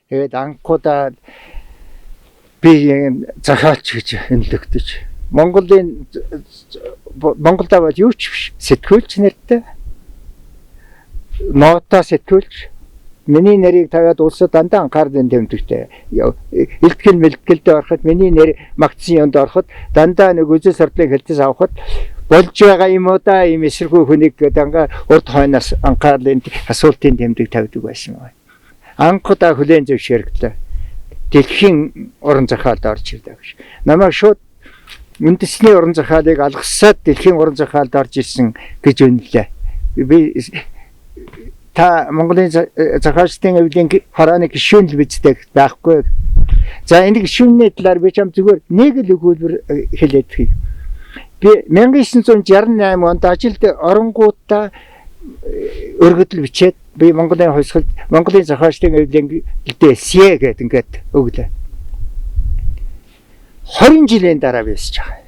Тэгээд анхудаа би захиалч гэж хөндлөгдөж. Монголда бол юу ч биш. Сэтгүүлч нэртэй. Нота сэтгүүлч. Миний нэрийг тавиад улсад дандаа анхаарлын тэмдэгтэй. Илтгэл мэлтгэлдээ ороход миний нэр магтсан юмд ороход дандаа нэг үзэл сурдлыг хэлтээс авахд болж байгаа юм уу да ийм эсэргүй хүнийг дангаа урд хойноос анхаарлын асуултын тэмдэг тавьдаг байсан байна. Анхудаа хүлээн зөвшөөрөлтөө дэлхийн уран зохиолд орж ирдэг гэж. Намайг шууд үндэсний уран зохиолыг алгасаад дэлхийн уран зохиолд орж ирсэн гэж үнэлээ. Би та Монголын зохиолчдын эвлийн хорооны гишүүн л бичдэг байхгүй. За энэ гишүүний талаар би чам зүгээр нэг л өгүүлбэр хэлээд хий. Би 1968 онд ажилд оронгуудаа өргөдөл бичээд би Монголын хувьсгалд Монголын зохиолчдын эвлийн гэлдээ гэдэг ингээд өглөө. 20 жилийн дараа бисэж байгаа.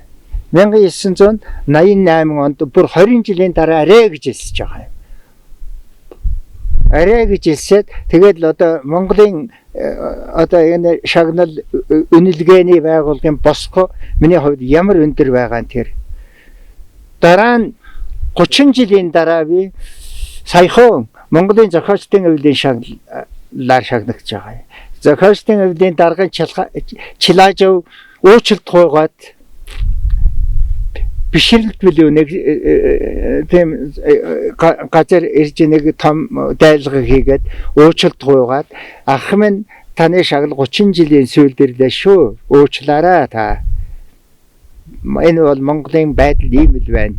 1988 онд бүр 20 жилийн дараа арай гэж хэлсэж байгаа юм. Арай гэж хэлсээд тэгээд л одоо Монголын одоо энэ шагнал үнэлгээний байгууллагын босго миний хувьд ямар өндөр байгаа нь тэр. Дараа нь 30 жилийн дараа би саяхан Монголын зохиолчдын эвлийн шагналаар шагнагдж байгаа юм. Зохиолчдын эвлийн даргын Чилаажав уучлалт гуйгаад бишрэлт билүү нэг тийм газар ирж нэг том дайлга хийгээд уучлалт гуйгаад ах минь таны шагнал 30 жилийн сүүлдэрлээ шүү. Уучлаарай та. Энэ бол Монголын байдал ийм л байна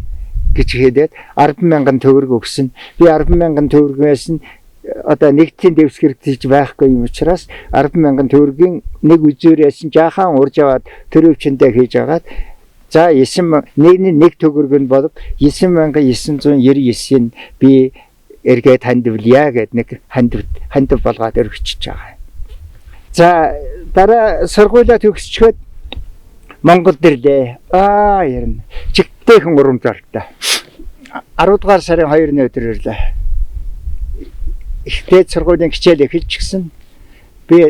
гэж хэлээд 10,000 төгрөг өгсөн. Би 10,000 төгрөгөөс нь одоо нэгдлийн дэвсгэр хийж байхгүй юм учраас 10,000 төгрөгийн нэг үзүүрээс нь жаахан урж аваад төрөвчөндөө хийж агаад за 9 төгрөг нь болов 9,999-ийг би эргээд хандивлъя гэд нэг хандив болгоод өргөчж байгаа. За дараа сургуулаа төгсчөөд Монгол дэрлээ. Ярина. Чигтэйхэн урамжлалтай. 10 дугаар сарын 2-ны өдөр ирлээ. Ихтэй сургуулийн хичээл эхэлж гисэн. Би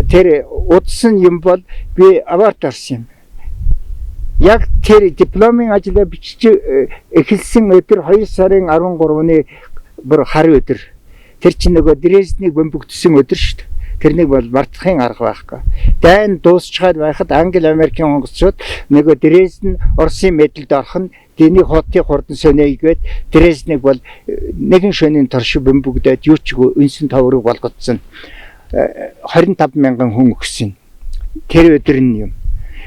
тэр удсан юм бол би аварт орсон юм. Яг тэр дипломын ажлаа бичиж эхэлсэн өдөр 2 сарын 13-ны бүр хар өдөр. Тэр чинь нөгөө Дрезденийг бөмбөгдсөн өдөр шүү дээ. Тэрнийг бол мартахын арга байхгүй. Дайн дуусчаад байхад Англи Америкийн онгоцчууд нөгөө Дрезден Оросын мэдэлд орох нь дийний хотын хурдан сонёйгээд Дрезденийг бол нэгэн шөнийн торш бөмбөгдөөд юу ч үнсэн товрог болгоцсон. 25,000 хүн өгсөн. Тэр өдөр нь юм.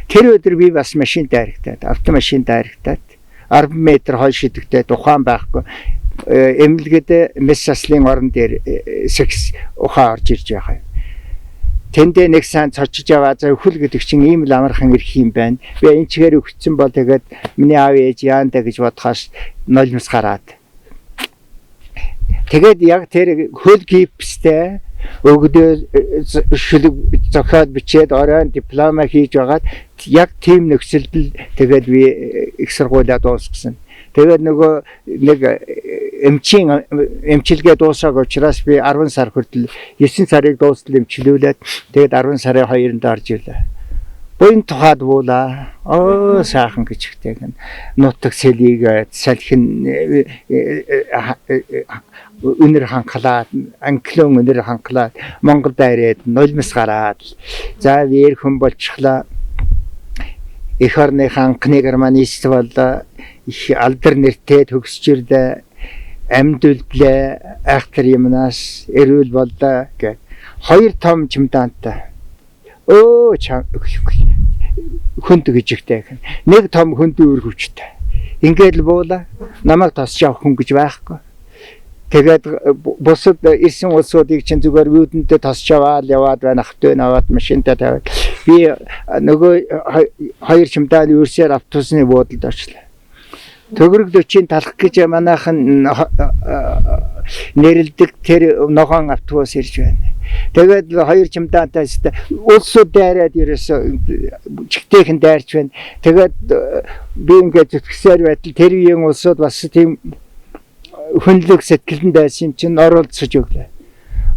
Тэр өдөр би бас машин дайрагтаад, автомашин дайрагтаад 10 м хол шидэгтэй тухайн байхгүй. Эмнэлгээд мэс заслын орон дээр секс ухаан орж ирж байгаа юм. Тэндээ нэг сайн цочж аваа за өхөл гэдэг чинь ийм л амархан ирэх юм байна. Би энэ чигээр өгцөн бол тэгээд миний аав ээж яандаа гэж бодхоос нулимс гараад. Тэгээд яг тэр хөл гипстэй өгдөө шүлэг зохиол бичээд оройн диплома хийж байгаад яг тийм нөхцөлд тэгээд би их сургуулаа дуусгасан. Тэгээд нөгөө нэг эмчилгээ дуусах учраас би 10 сар хүртэл 9 сарыг дуустал эмчилүүлээд тэгээд 10 сарын 2-нд орж ирлээ. Буйн тухайд буула. Сайхан гэж ихтэй. Нутаг сэлийг салхин өнөр ханхлаад, англион өнөр ханхлаад, Монгол дайраад, нулимс гараад. За вэр хүн болчихлаа. Эх орны ханхны германист боллоо. Их алдар нэртэй төгсөж ирлээ. Амьд үлдлээ. Айхтар юмнаас эрүүл боллоо гэх. 2 том чемодантай. Хүнд гэж ихтэй. Нэг том хүнд өөр хүчтэй. Ингээд л буула. Намайг тосч авах хүн гэж байхгүй. Тэгээд бусад ирсэн улсуудыг чинь зүгээр вүүдэнтэй тосч аваад яваад байна. Хавтын аваад машинтаа тавиад би нөгөө 2 чемодан үрсээр автобусны буудалд очлаа. Төгрөг 40-ийн талах гэж манайхан нэрлдэг тэр ногоон автобус ирж байна. Тэгээд 2 чемодантай улсууд дайраад ерөөсө чигтэйхэн дайрч байна. Тэгээд би ингээд зүтгэсээр байтал тэр үеийн улсууд бас тийм хүнлэг сэтгэлд байсан чинь оролцож өглөө.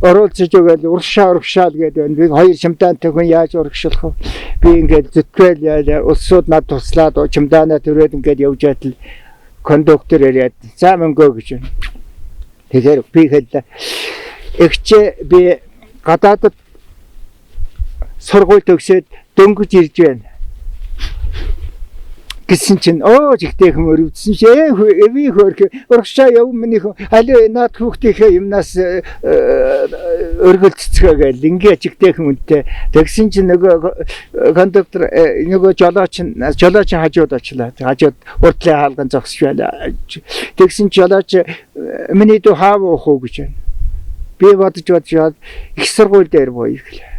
оруулж өгөөл урагшаал гэдэг би хоёр чемодантай хүн яаж урагшлах вэ? Би ингээд зүтгэл яа улсууд над туслаад чемоданаа төрөөд ингээд явж байтал кондуктор яриад за мөнгөө гэж байна. Тэгэхээр би хэллээ. Эгчээ би гадаадд сургууль төгсөөд дөнгөж ирж байна. Гэсэн чинь жигтэйхэн өрөвдсөн чи эви хөрх урагшаа яв миний аль наад хүүхдийнхээ юмнаас өргөлццгээ гээл ингээ жигтэйхэн үнтэй тэгсэн чинь нөгөө кондуктор нөгөө жолооч хажууд очлаа хажууд уртлын хаалган зогсож байна тэгсэн чи жолооч миний дүү хаав уух уу гэж байна би бодож их сургууль дээр боё гэлээ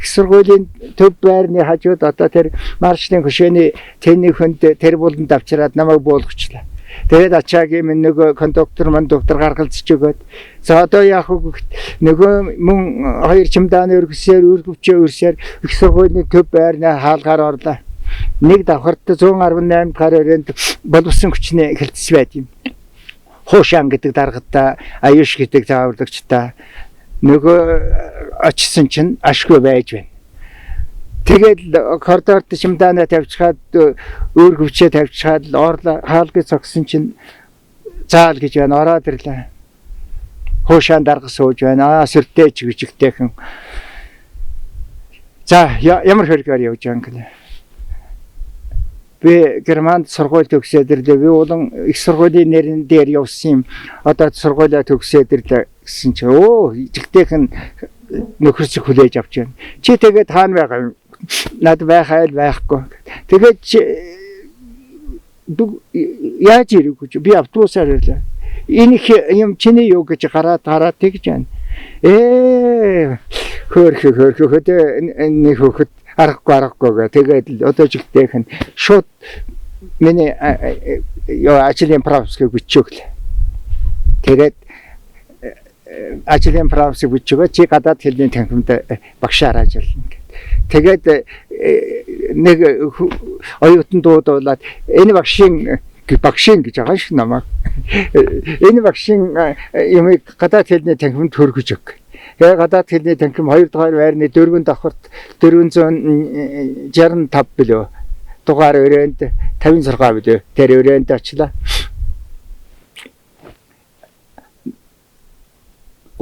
их сургуулийн төв байрны хажууд одоо тэр маршны хөшөөний тэнний хүнд тэр буланд авчираад намайг буулгачлаа. Тэгээд ачаагийн минь нөгөө кондуктор гаргалзч өгөөд за одоо яах вэ нөгөө мөн хоёр чемодааны өргөвчөө их сургуулийн төв байрны хаалгаар орлоо. Нэг давхарт 118 гар өрөөнд боловсон хүчний хэлтс байд юм. Хуушаан гэдэг даргатаа аюуш гэдэг зааварлагчтай нөгөө очсон чинь ашгүй байж байна. Тэгээд коридорт чемоданаа тавьчихад өргөвчөө тавьчихад хаалгыг цогсон чинь заал гэж байна ороод ирлээ. Хуушаан дарга сууж байна. Сүртэй чигтэйхэн. За ямар хөргөөр явж байгаа юм. Би Германд сургууль төгсөөд ирлээ. Би улан их сургуулийн нэрэн дээр явсан юм. Одоо сургуулиа төгсөөд ирлээ гэсэн чинь жигтэйхэн нөхөрсөг хүлээж авч байна. Чи тэгээд хаана байгаа юм? Над байхайл байхгүй. Тэгээд яаж ирэх гэж би автобусаар ирлээ. Энэ юм чиний юу гэж гараад тэгж байна. Хөрхөд нэг хөхөд аргагүй тэгээд одоо жигтэйхэн шууд миний ажлын правскыг бичөглөө. Тэгээд ажлын правскыг бичөөгөө чи гадаад хэлний танхимд багшаар ажиллана гэдэг. Тэгээд нэг оюутан дуудуулаад энэ багшийн гэж байгаа шиг намайг. Энэ багшийн юм гадаад хэлний танхимд хөргөж өг. Тэгээ гадаад хэлний танхим 2 дугаар байрны 4 давхарт 465 билүү дугаар өрөөнд 56 билүү тэр өрөөнд очлаа.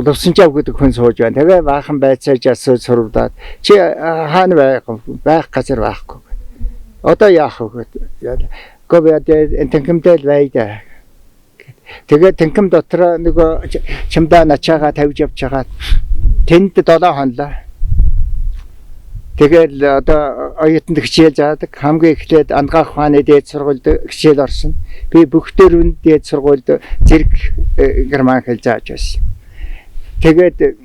Удавсанчаа гэдэг хүн сууж байна. Тэгээ баахан байцааж асууж сурвдаад чи хаана байх газар байхгүй. Одоо яах вэ гэдэг. Говьяд танхимдэл байда. Тэгээд танхим дотор нөгөө чамдаа начаага тавьж явж хагаад тэнд 7 хонлоо. Тэгээд одоо оюутанд хичээл заадаг. Хамгийн эхлээд ангаах ухааны дээд сургуульд хичээл орсон. Би бүх дөрвөн дээд сургуульд зэрэг герман хэл зааж байсан. Тэгээд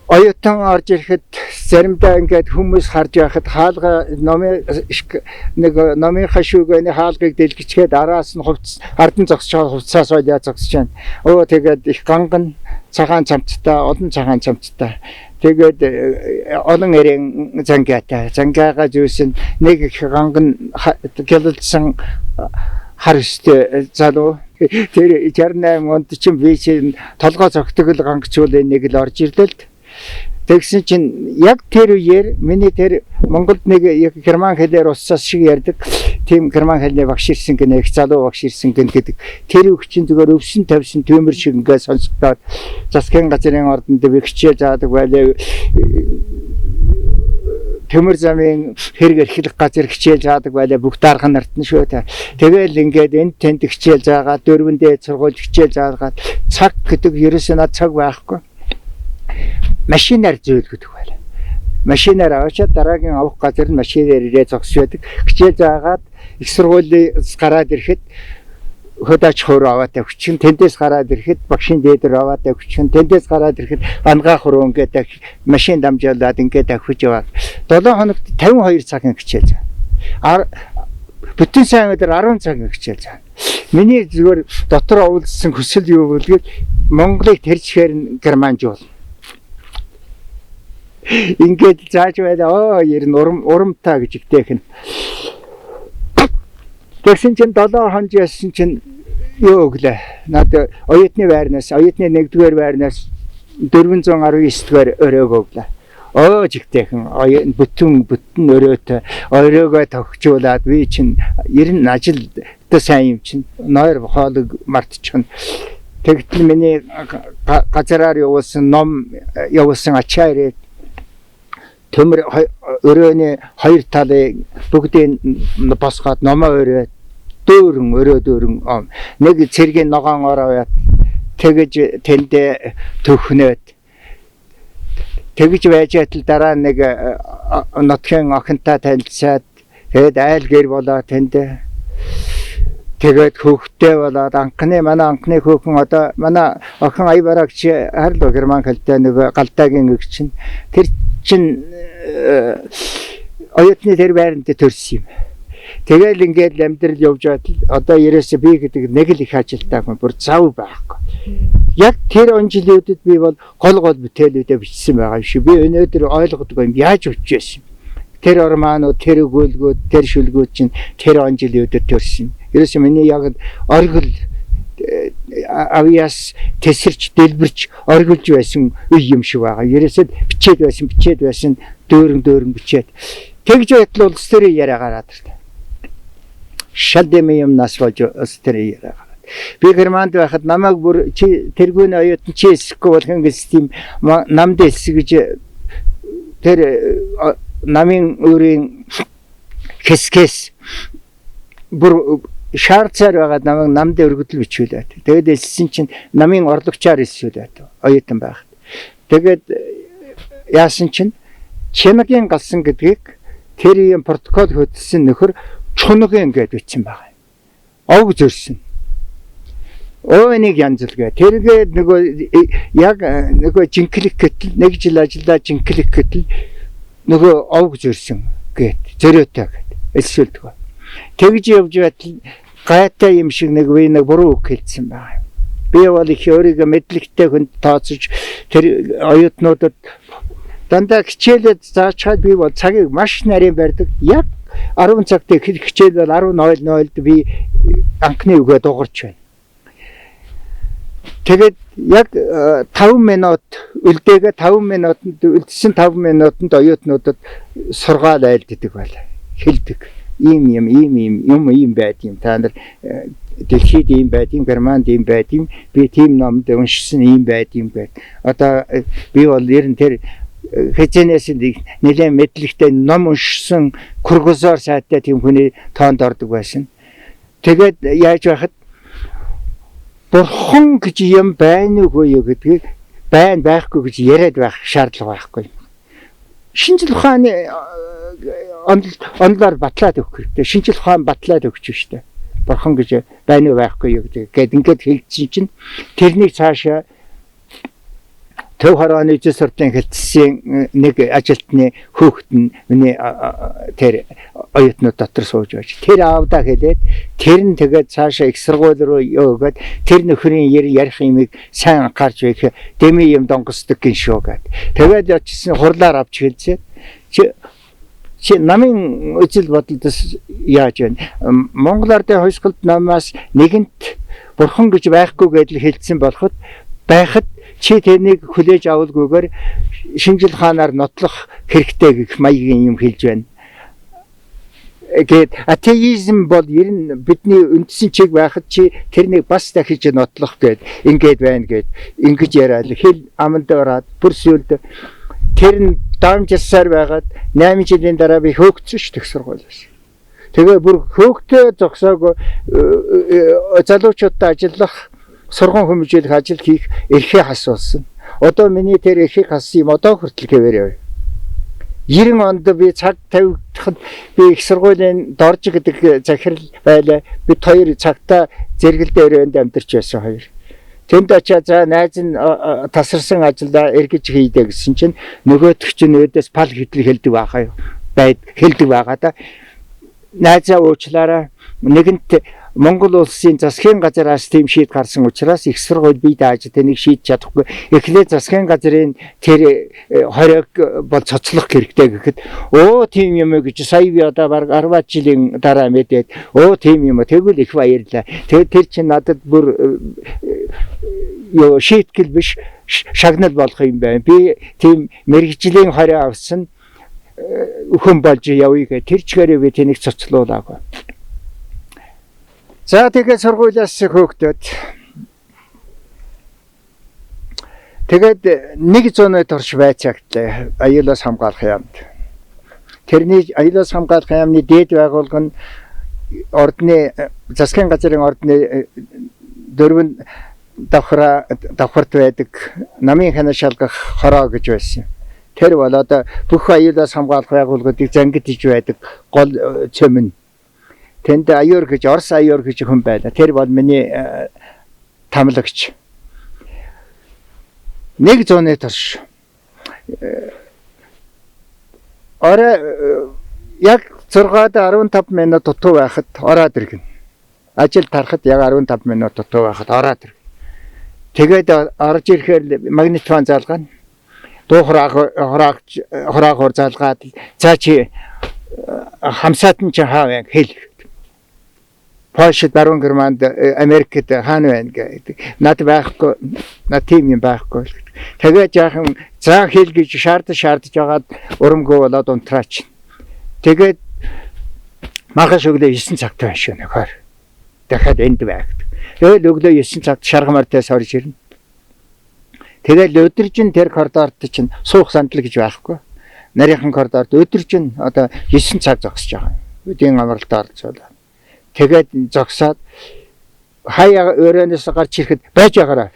оюутан орж ирэхэд заримдаа ингээд хүмүүс харж байхад хаалга номын хашууганы хаалгыг дэлгэчгээд араас нь ардан зогсож байгаа хувцас ойлаа зогсож байна. Тэгээд их ганган цагаан цамцтай, олон цагаан цамцтай. Тэгээд олон эрен зангаагаа зүүсэн нэг их ганган гэлэлсэн хар өстэй залуу. Тэр 68 онд чинь би чинь толгой цогтгол гангчуулын нэг л орж ирлээ л. Тэгсэн чинь яг тэр үеэр миний тэр Монголд нэг герман хэлээр уссаас шиг ярьдаг тийм герман хэлний багш ирсэн гэнэ их залуу багш ирсэн гэн гэдэг тэр үг чинь зүгээр өвсөн тавьсан төмөр шиг ингээд сонсогдоод засгийн газрын ордонд би хичээл заадаг байлаа төмөр замын хэрэг эрхлэх газар хичээл заадаг байлаа бүх дарга нарт нь шүү та. Тэгэл ингээд энд тэнд хичээл заагаад дөрвөндөө сургууль хичээл заагаад цаг гэдэг ерөөсөө над цаг байхгүй. Машинаар зөөлгөдөг байлаа. Машинаар аваад дараагийн авах газар нь машинаар ирээ зогсож байдаг. Хичээл заагаад их сургуулиас гараад ирэхэд хөдөөч хөрөө аваад өгчин тэндээс гараад ирэхэд багшийн дээдэр аваад өгчин тэндээс гараад ирэхэд ангаах хөрөө ингээд машин дамжуулаад ингээд авчиж яваад 7 хоногт 52 цагийн хичээл заа. Бүтэн сайн өдөр 10 цагийн хичээл заа. Миний зүгээр дотор оволцсон хүсэл юу вэ? Монголыг тэрчхээр германжуул. Ингээд зааж байлаа. Ер нь урамтаа гэж ихтэйхэн. Тэгсэн чинь 7 хоног яасан чинь юу өглөө. Надад оюутны байрнаас, оюутны 1-р байрнаас 419-р өрөөг өглөө. Жигтэйхэн бүтэн өрөөтэй өрөөгөө тогтжуулаад би чинь ер нь ажилд сайн юм чинь нойр хоолыг мартчихна. Тэгтэл миний газараар явуулсан ном явуулсан ачаарээ төмөр өрөөний хоёр талыг бүгдийг босгоод номоо өрөө дөөрөн нэг цэргийн ногоон ороод тэгэж тэндээ төхнөөд тэгж байж атал дараа нэг нотхийн охинтой танилцаад тэгээд айл гэр болоо тэнд тэгээд хөөхтэй болоод манай анхны хөөхөн одоо манай охин Айбарагч харил герман хэлтэй нэг галдаагийн эг чинь тэр чинь оюутны тэр байранд төрсөн юм. Тэгэл ингээд амьдрал явж байгаад одоо ерөөсөө би гэдэг нэг л их ажилтаа хүн бүр зав байхгүй. Яг тэр он жилүүдэд би бол гол бүтээлүүдээ бичсэн байгаа юм шиг. Би өнөөдөр ойлгодгүй юм яаж өччихсэн. Тэр ормаанууд, тэр өгүүлгүүд, тэр шүлгүүд чинь тэр он жилүүдэд төрсөн. Ерөөсөө миний яг оргил авьяас тесэрч дэлбэрч оргилж байсан үе юм шиг байгаа. Ерөөсөө бичээд байсан дөөрөн бичээд. Тэгж байтал улс төрийн яриа гараад ирлээ. Шалдэм юм нас болж улс төрийн яриа. Би Германд байхад намайг бүр чи тэргүүн оюутан чи эсэхгүй болох ингэж тийм намд эсгэж тэр намын өөрийн хэсгээс бүр шаарцаар байгаад намайг намд өргөдөл бичүүлээд. Тэгээд элсэн чинь намын орлогчаар эсвүүлээд оюутан байхад. Тэгээд яасан чинь чимэгийн галсан гэдгийг тэр юм протокол хөтөлсөн нөхөр чунагийн гэж бичсэн байгаа. Овг зөрсөн. Нэг янзлгээ. Тэргээд нөгөө яг нөгөө жинклик гэтэл нэг жил ажиллаа жинклик гэтэл нөгөө овг зөрсөн гэт зөрөөтэй гэт элсүүлдэг. Тэгж явж байтал гайтай юм шиг нэг буруу үг хэлсэн байгаа. Би бол их өөрийгөө мэдлэгтэй хүнд тооцож тэр оюутнуудад дандаа хичээлээд заачаад би бол цагийг маш нарийн барьдаг. Яг 10 цагт хичээл бол 10:00-д би анхны үгээ дуурч байна. Тэгээд яг 5 минут үлдээгээ 5 минутанд үлдсэн 5 минутанд оюутнуудад сургаал айлддаг байлаа. Хэлдэг. Ийм байд юм. Та нар дэлхийд ийм байд юм, Германд ийм байд юм. Би тийм номд уншсан ийм байд юм байд. Одоо би бол ер нь тэр хэзэнээс нэлээд мэдлэгтэй ном уншсан кургузор сайтай тийм хүний тоонд ордог байсан. Тэгээд яаж байхад бурхан гэж юм байна уу гэдгийг байхгүй гэж яриад байх шаардлага байхгүй. Шинжлэх ухааны онлоор батлаад өгөх хэрэгтэй. Шинжлэх ухаан батлаад өгч штэ. Бурхан гэж байна уу байхгүй юу гэдэг ингээд хэлсэн чинь тэрнийг цаашаа Төв хорооны үжил сурдлын хэлтсийн нэг ажилтны хүүхэд нь миний тэр оюутнууд дотор сууж байж. Тэр аавдаа хэлээд тэр нь тэгээд цаашаа их сургууль руу яваад тэр нөхрийн ярих юмыг сайн анхаарч байх дэми юм донгосдог гин шүү гэд. Тэгээд очсон хурлаар авч хэлцээ. Чи намын үжил бодлоос яаж вэ? Монгол Ардын хувьсгалд намаас нэгэнт бурхан гэж байхгүй гэдэл хэлсэн болоход байхад чи тэрнийг хүлээж авалгүйгээр шинжил хаанаар нотлох хэрэгтэй гэх маягийн юм хэлж байна. Гэт атеизм бол ер нь бидний үндсэн чиг байхад чи тэрнийг бас дахиж нотлох гэд ингээд байна гэд ингэж яриад хэл аманд ороод бүр сүлд тэр нь дамжсаар байгаад 8 жилийн дараа би хөөгцсөн шүү дээ сургуулиас. Тэгээ бүр хөөгтэй зогсоог залуучуудтай ажиллах сургууль хүмүүжүүлэх ажил хийх эрхээ асуусан. Одоо миний тэр эрхийг ассан юм одоо хүртэл гэвэр. 90 онд би цаг тавигдахад би их сургуулийн дорж гэдэг захирал байлаа. Бид хоёр цагтаа зэрэгэлдээ өрөөнд амьдарч байсан хоёр. Тэнд очиад за найз нь тасарсан ажиллаа эргэж хийдэ гэсэн чинь нөгөөдөх чинь өөдөөс пал хэдлэг хэлдэг байхаа юу. Хэлдэг байгаа да. Найзаа уучлаарай. Нэгэнт Монгол улсын засгийн газраас тийм шийд гарсан учраас их сургууль бие дааж тэнийг шийдэж чадахгүй. Эхлээд засгийн газрын тэр хориг бол цоцлох хэрэгтэй гэхэд тийм юм гэж сая би одоо баг 10 жилийн дараа мэдээд тийм юм тэгвэл их баярлаа. Тэгээд тэр чинь надад бүр шийтгэл биш шагнал болох юм байна. Би тийм мэрэгжлийн хориг авсан хүн болж явъя гэх тэр чигээрээ би тэнийг цоцлуулаагүй. За тэгээд сургуулиас хөөгдөд тэгээд 100-ны турш байцаагдлаа аюулаас хамгаалах яамд. Тэрний аюулаас хамгаалах яамны дээд байгууллага нь ордны засгийн газрын ордны дөрвөн давхарт байдаг намын ханаа шалгах хороо гэж байсан. Тэр бол одоо бүх аюулаас хамгаалах байгууллагуудыг зангидж байдаг гол цөмөн. Тэнд аюур гэж Орос аюур гэж хүн байлаа. Тэр бол миний тамлагч. 100-ны турш яг 6-15 минут дутуу байхад ороод иргэн. Ажил тарахад яг 15 минут дутуу байхад ороод иргэн. Тэгээд орж ирэхээр магнитофон залгаана. Дуу хураагуур залгаад за чи хамсаатан чи хаа вэ хэл. Польшид, Баруун Германд, Америкт хаана байна гэдэг. Над байхгүй, над тийм юм байхгүй. Тэгээд жаахан заа хэл гэж шаардаж байгаад урамгүй болоод унтраач. Тэгээд магаш өглөө 9 цагт байна шүү нөхөр. Дахиад энд байх. Тэгээд өглөө 9 цагт шаргамартаас орж ирнэ. Тэгээд өдөржин тэр коридорт чинь суух сандал гэж байхгүй. Нарийнхан коридорт өдөржин одоо 9 цаг зогсож байгаа. Үдийн амралтаар орцоолаа. Тэгээд зогсоод хаяа өрөөнөөс гарч ирэхэд байж байгаараа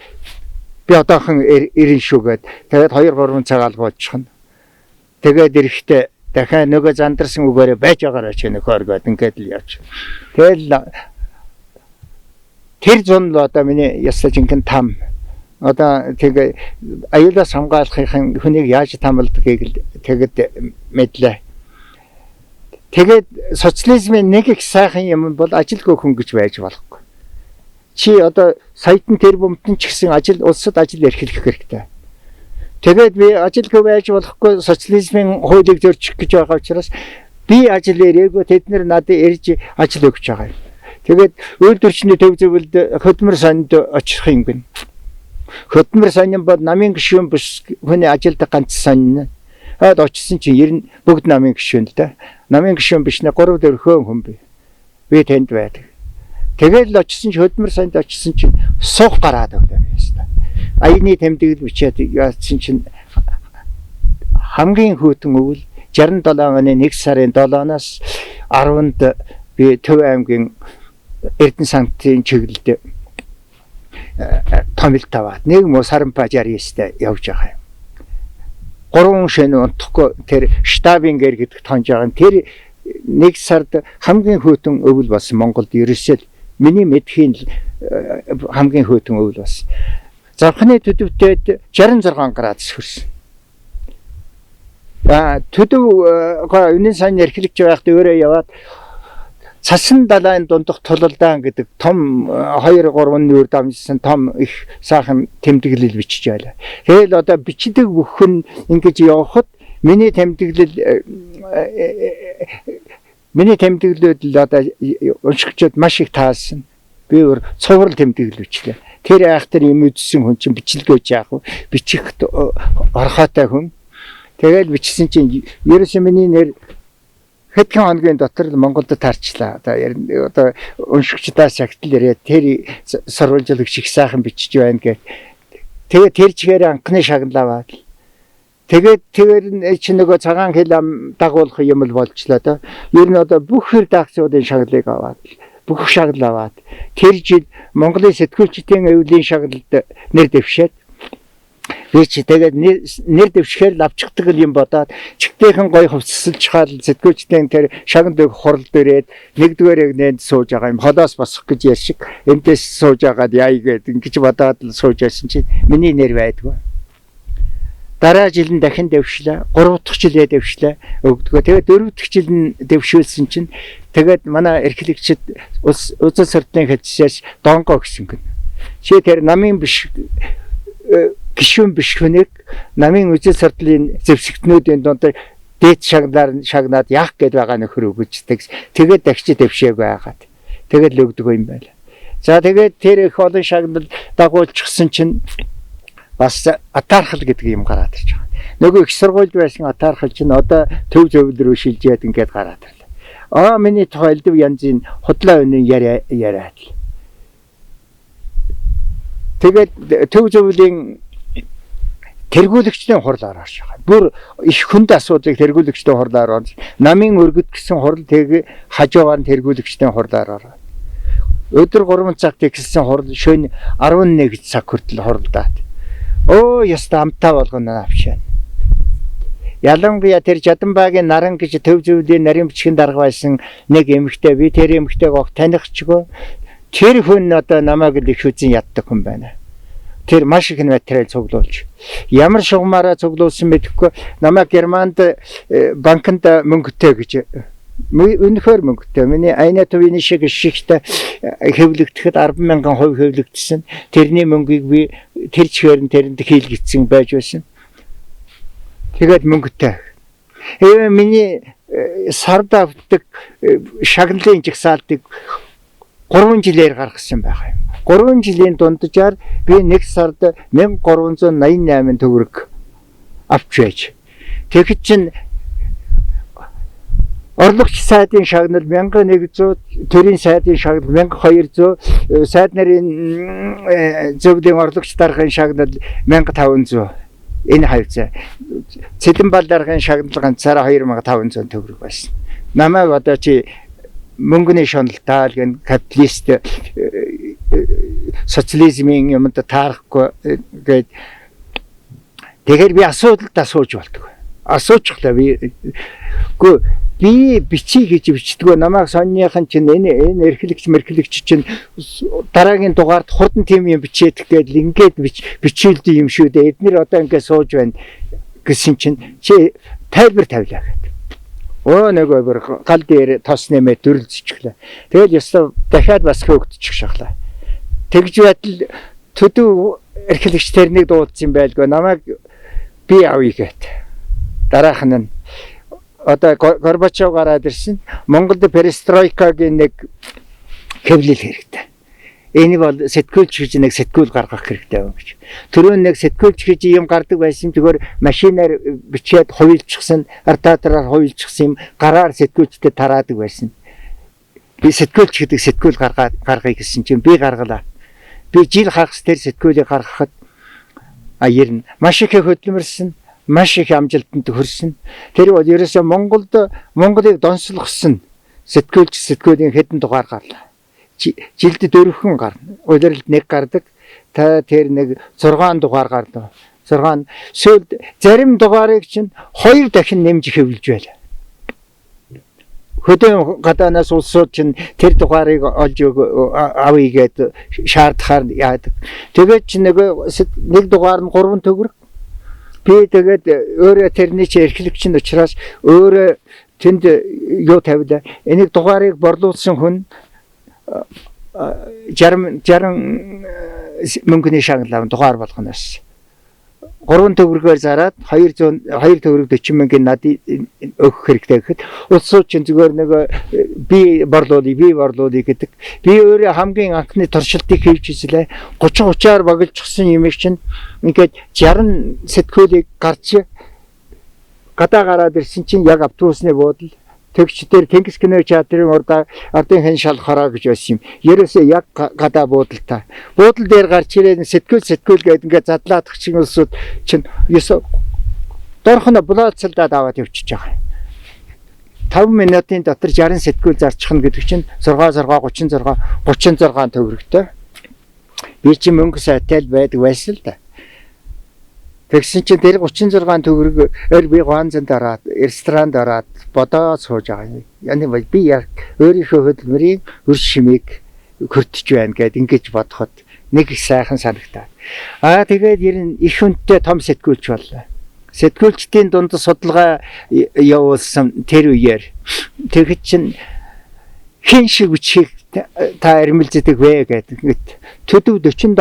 би одоохон ирэн шүүгээд тэгээд 2-3 цаг алгуулчихна. Тэгээд ирэхдээ дахиад нөгөө зандарсан үгээрээ байж байгаараа чи нөхөр гээд ингээд л явж. Тэгэл тэр зун л одоо миний ясаа жинхэнэ там одоо тэгээ аюулаас хамгаалахын хүнийг яаж тамалдгийг тэгэд мэдлээ. Тэгээд социализмын нэг их сайхан юм бол ажилгүй хүн гэж байж болохгүй. Чи одоо саятан тэр бомтон ч гэсэн улсад ажил эрхлэх хэрэгтэй. Тэгээд би ажилгүй байж болохгүй социализмын хуулийг зөрчих гэж байгаа учраас би ажил ирээгүй тэд нар надад ирж ажил өгч байгаа юм. Тэгээд үйлдвэрчний төв зөвлөлд хөдөлмөр сонинд очих юм гин. Хөдөлмөр сонин бол намын гишүүн биш хүний ажилд ганц сонин. Очсон чинь ер нь бүгд намын гишүүн л да. Намын гишүүн биш нэ 3-4 хүн би. Би тэнд байдаг. Тэгээд л очсон чинь хөдөлмөр сонд очсон чинь суух гараад өгдөө юм байна. Аяны тэмдэглэл бичээд яатсан чинь хамгийн хүйтэн өвөл 67 оны 1 сарын 7-наас 10-нд би Төв аймгийн Эрдэнэ сантын чиглэлд томилт аваад нэг муу Саранпа 69-т явж байгаа юм. 3 шөнө унтахгүй тэр штабын гэр гэдэг тонж байгаа. Тэр 1 сард хамгийн хөтөн өвөл болсон Монголд ерөөсөө миний мэдхийн хамгийн хөтөн өвөл болсон. Завхны төдөвтөд 66 градус хүрсэн. Төдөв өнөө сайн эрхлэж байхад өөрөө яваад цасан далайн дундах тулалдаан гэдэг том 2-3 нүүр дамжсан том их сайхан тэмдэглэл бичиж байлаа. Тэгэл одоо бичдэг бүхэн ингэж явхад миний тэмдэглэлүүд л одоо уншигчид маш их таалсан. Би өөр цуврал тэмдэглэл бичлээ. Тэр айхтар юм үзсэн хүн чинь бичлэгөөж яах вэ? Бичих орхоотой хүн. Тэгэл бичсэн чинь ерөөсөө миний нэр хэдхэн хоногийн дотор л Монголд таарчлаа. Одоо уншигчдаас шагтал ирээд тэр сурвалжлагч их сайхан бичиж байна гэх. Тэгээд тэр чигээр анхны шагнал аваад. Тэгээд чи нөгөө цагаан хэл дагуулах юм л болчлоо доо. Ер нь одоо бүх редакцуудын шагналыг аваад, бүх шагнал аваад тэр жил Монголын сэтгүүлчдийн өвлийн шагналд нэр дэвшээд би чи тэгээд нэр дэвшгээр л авчихдаг юм бодоод чигтэйхэн гой хувцсалж хаал сэтгүүлчдийн тэр шагнал хурал дээрээд нэгдүгээр нэнд сууж байгаа юм. Холоос босох гэж ярьшиг эндээс сууж агаад яа гээд ингэж бодоод л сууж байсан чи миний нэр байдгүй. Дараа жил нь дахин дэвшлээ. 3 дахь жилээ дэвшлээ өгдөгөө. Тэгээд 4 дахь жил нь дэвшүүлсэн чинь тэгээд манай эрхлэгчид Үзэл сурдлын хэлцээс донго гэсэн гэн. Чи тэр намын биш гишүүн биш хүнийг намын үзэл сурдлын зэвсэгтнүүдийн донд дээд шагнаад яах гээд байгаа нөхөр өгчдэг. Тэгээд дахиж дэвшээг байгаад. Тэгээд л өгдөг юм байна. За тэгээд тэр их олон шагнал дагуулчихсан чинь бас атаархал гэдэг юм гараад ирж байгаа. Нөгөө их сургуульд байсан атаархал чинь одоо төв зөвлөл рүү шилжээд ингээд гараад ирлээ. Миний тухай элдв янзын худлаа өнөө яриад л. Тэгээд төв зөвлөлийн тэргүүлэгчдийн хурлаар орж байгаа. Бүр их хүнд асуудлыг тэргүүлэгчдийн хурлаар орж, намын өргөд гэсэн хурал тэг хажуугаар нь тэргүүлэгчдийн хурлаар ороо. Өдөр 3 цаг тэгсэн хурал шөнө 11 цаг хүртэл хурлдаад. Яста амтаа болгоно авчаа. Ялангуяа тэр Жаданбаагийн наран гэж төв зөвлөлийн нарийн бичгийн дарга байсан нэг эмэгтэй, би тэр эмэгтэйг огт танихгүй. Тэр хүн одоо намайг л их үзэн яддаг хүн байна. Тэр маш их материал цуглуулж. Ямар шугамаараа цуглуулсан мэдэхгүй. Намайг Германд банкнд мөнгөтэй гэж үнэхээр мөнгөтэй. Миний айна төвийн шиг шигтэй хэвлэгдэхэд 10,000 хувь хэвлэгдсэн. Тэрний мөнгийг би тэр чигээр нь тэрэнд хийлгэсэн байж байсан. Тэгээд мөнгөтэй. Миний сард авдаг шагналын жигсаалтыг 3 жилээр гаргасан байгаа юм. 3 жилийн дунджаар би нэг сард 1388 төгрөг авч байж. Тэгэхэд чинь орлогч сайдын шагнал 1100, төрийн сайдын шагнал 1200, сайд нарын зөвлөлийн орлогч даргын шагнал 1500. Энэ хавцаа. Цэдэн бал даргын шагнал ганцаараа 2500 төгрөг байсан. Намайг одоо чи мөнгөний шоналтаа гэн капиталист социализмын юмд таарахгүй гээд тэгэхээр би асуудалд асууж болдог. Асуучихлаа би бичиж гэж бичдэггүй намайг сонныхан чинь энэ эрхлэгч чинь дараагийн дугаард хурдан тим юм бичээд гээд ингээд бичүүлдэг юм шүү дээ. Эднэр одоо ингээд сууж байна гэсэн чинь чи тайлбар тавилаа гэдэг. Нөгөө бүр гал дээр тос нэмээ дүрлжчихлээ. Тэгэл ёстой дахиад бас хөөгдчих шахлаа. Тэгж байтал төдөө эрхлэгчдэр нэг дуудсан байлгүй намайг би авъя гэт. Дараах нь одоо Горбачов гараад ирсэн. Монголд перестройкагийн нэг хэвлэл хэрэгтэй. Энэ бол сэтгүүлч гэж нэг сэтгүүл гаргах хэрэгтэй байна гэж. Түрүүн нэг сэтгүүлч гэж юм гардаг байсан зүгээр машинаар бичээд хувилчихсан, артаатраар хувилчихсан юм гараар сэтгүүлчдэд тараадаг байсан. Би сэтгүүлч гэдэг сэтгүүл гаргая гэсэн чинь би гаргалаа. Би жил хагас тэр сэтгүүлийг гаргахад ер нь маш их хөдөлмөрсөн, маш их амжилтанд хүрсэн. Тэр бол ерөөсөө Монголыг донслогсон сэтгүүлийн хэдэн дугаар гарлаа. Жилд 4 хүн гарна. Улирлд 1 гардаг. Та тэр нэг 6 дугаар гарлаа. 6 сүүлд зарим дугаарыг чинь 2 дахин нэмж хэвлэж байлаа. Хөдөө гадаанаас улсууд чинь тэр дугаарыг олж авъя гэд шаардахаар яадаг. Тэгээд чинь нэг дугаар нь 3 төгрөг. Би тэгээд өөрөө тэрний чи эрхлэгч нь учраас өөрөө тэнд юу тавилаа. Энийг дугаарыг борлуулсан хүн 60 мөнгөний шагнал дугаар болгоноос 3 төгрөгөөр зараад 2 төгрөг 40 мөнгөний над өгөх хэрэгтэй гэхэд улсууд чинь зүгээр би борлуулъя гэдэг. Би өөрөө хамгийн анхны туршилтыг хийж үзлээ. 30-30-аар боглочихсон юм чинь ингээд 60 сэтгүүлийг гарч гадаа гараад ирсэн чинь яг автобусны буудал төгч дээр Тэнгис кино театрын ардын хэн шалхараа гэж байсан юм. Ерөөсөө яг гадаа буудалтай. Буудал дээр гарч ирээд сэтгүүл гэдэг ингээд задлаадах чинь улсууд чинь дорхоно булаацалдаад аваад явчихж байгаа. 5 минутын дотор 60 сэтгүүл зарчих нь гэдэг чинь 36 төгрөгтэй. Би чи мөнгө сайтай байдаг байсан л да. Тэгсэн чинь тэр 36 төгрөгөөр би ганцхан дараад, ресторанд ороод бодоо сууж байгаа юм. Яны би яг өөрийнхөө хөдөлмөрийн үр шимийг хөртөж байна гэд ингэж бодоход нэг их сайхан санагтаа. Тэгээд ер нь их хүнтэй том сэтгүүлч боллоо. Сэтгүүлчдийн дунд судалгаа явуулсан тэр үеэр тэгэхэд чинь хин шиг үчиг та эрмэлздэг вэ гэдэг. Ингээд төдөв 47.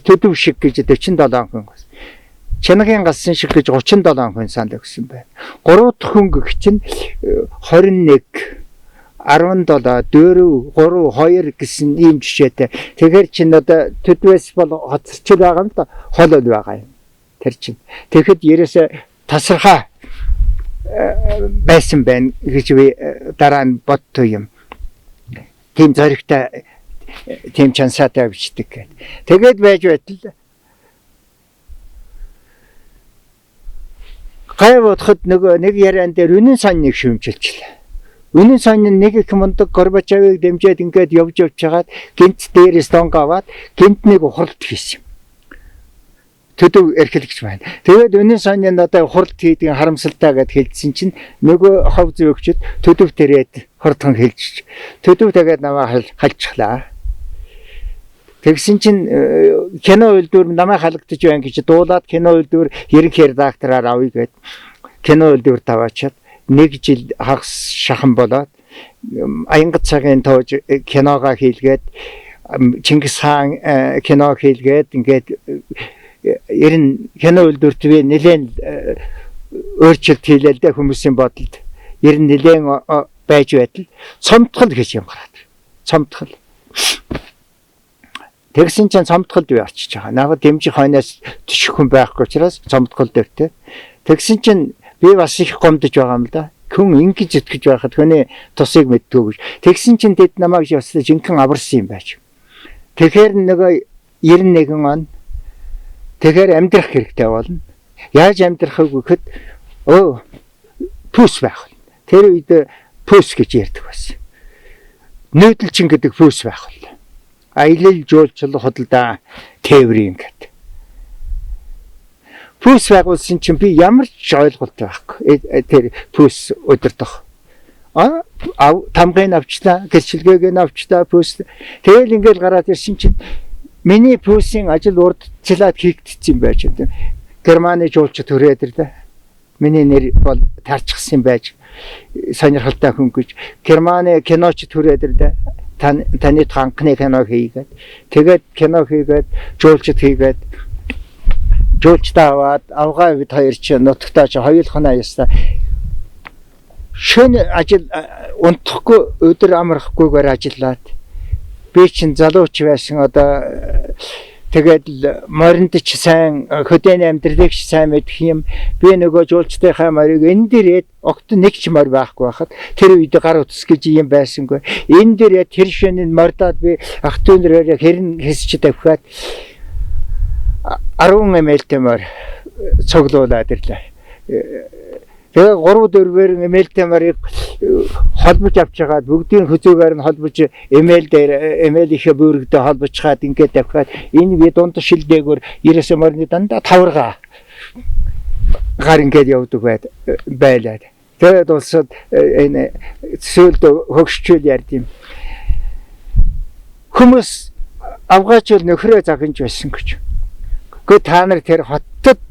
Төдөв шиг гэж 47 хүн. Чанагийн галсан шиг гэж 37 хүн санал өгсөн байна. 3 дахь хүн гэх чинь 21 17 4 3 2 гэсэн ийм жишээтэй. Тэгэхээр чинь одоо төдвөөс бол хоцорчл байгаа юм да хол байгаа юм. Тэр чинь. Тэгэхэд ерөөсө тасархаа байсан байна гэж би дараа нь боддог юм. Тийм зоригтой тийм чансаатай бичдэг гэдэг. Тэгээд байж байтал гай бодоход нөгөө нэг яриан дээр үнэн санныг шүүмжилчихлээ. Үнэн санн нэг их мундаг Горбачевыг дэмжиж ингээд явж хагаад гинт дээрээс донг аваад гинт нэг ухралт хийсэн. Төдөв эрхлэгч байна. Тэгээд үнэн санныг одоо ухралт хийдэг харамсалтай гэд хэлсэн чинь нөгөө хов зөөгчд төдөв тэрээд хурдхан хэлж. Төдөв тэгээд намаа халчихлаа. Тэгсэн чинь кино үйлдвэр намайг халагдаж байна гэж дуулаад кино үйлдвэр ерөнхий редактораар авъя гэд кино үйлдвэр таваачаад 1 жил хагас шахан болоод Аянгат цагийн тоож киногоо хийлгээд Чингис хаан кино хийлгээд ингээд ер нь кино үйлдвэрт би нэлээд өөрчлөлт хийлээ л дээ хүмүүсийн бодолд ер нь нэлээд байж байтал цомтгол гэж юм гараад. Цомтгол. Тэгсэн чинь цомтголд би очиж байгаа. Наад дэмжих хойноос төшөх хүн байхгүй учраас цомтгол дээртэй. Тэгсэн чинь би бас их гомдож байгаа юм да. Хүн ингэж итгэж байхад хүний тусыг мэддэггүй гэж. Тэгсэн чинь тэд намайг бас жинхэнэ аварсан юм байж. Тэгэхээр нөгөө 91 он тэгэхээр амьдрах хэрэгтэй болно. Яаж амьдрах вэ гэхэд пүс байх. Тэр үед пүс гэж ярьдаг байсан. Нүүдэлчин гэдэг пүс байх. Аялал жуулчлал худалдаа тээврийн гэдэг. Пүс байгуулсан чинь би ямар ч ойлголт байхгүй. Тэр пүс удирдах. Тамгын авчлаа, гэрчлэгийг нь авчлаа пүс. Тэгэл ингээл гараад ирсэн чинь миний пүсийн ажил урдчлаад хийгдсэн байж байна. Германы жуулч төрөөд ирлээ. Миний нэр бол таарчихсан байж сонирхолтой хүн гэж. Германы киноч төрөөд ирлээ. Таны танхны кино хийгээд тэгээд кино хийгээд жуулчд хийгээд жуулчдаа аваад авгаа бид хоёр ч нутагтаа ч хоёулахна яста шөнө ажил унтахгүй өдөр амрахгүйгээр ажиллаад би чинь залууч байсан одоо тэгээд моринд ч сайн хөдөөний амьдралыг ч сайн мэдэх юм би нөгөө жуулчдынхаа морийг энэ дээрээ огт нэг ч морь байхгүй байхад тэр үед гар утас гэж юм байсангүй энэ дээрээ тэр шөнө мордоод би ах дүүнрээр хэрн хэсч тавхиад 10 мэлтэй морь цуглуулад ирлээ. Тэгээ 3-4-ээр эмээлтэй морийг холбож авч хагаад бүгдийн хөзөөгээр нь холбож эмээлийнхээ бүрэгдээ холбож хаад ингээд тавхиад энэ би дунд шилдээгүүр 90 морины дандаа таварга гар ингээд явдаг байлаа. Тэгээд улсад энэ сүлд хөгшчүүл ярьд юм. Хүмүүс авгаачвал нөхрөө загнаж байсан гэж. Гэхдээ та нар тэр хотод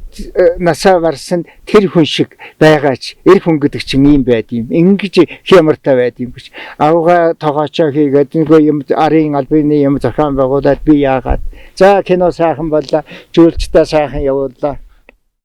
насаа барсан тэр хүн шиг байгаач эр хүн гэдэг чинь ийм байд юм ингэж хямартай байд юм гэж авгаа тоогоочоо хийгээд нөгөө юм арын албаны юм зохион байгуулад би яагаад за кино сайхан боллоо жуулчдаа сайхан явууллаа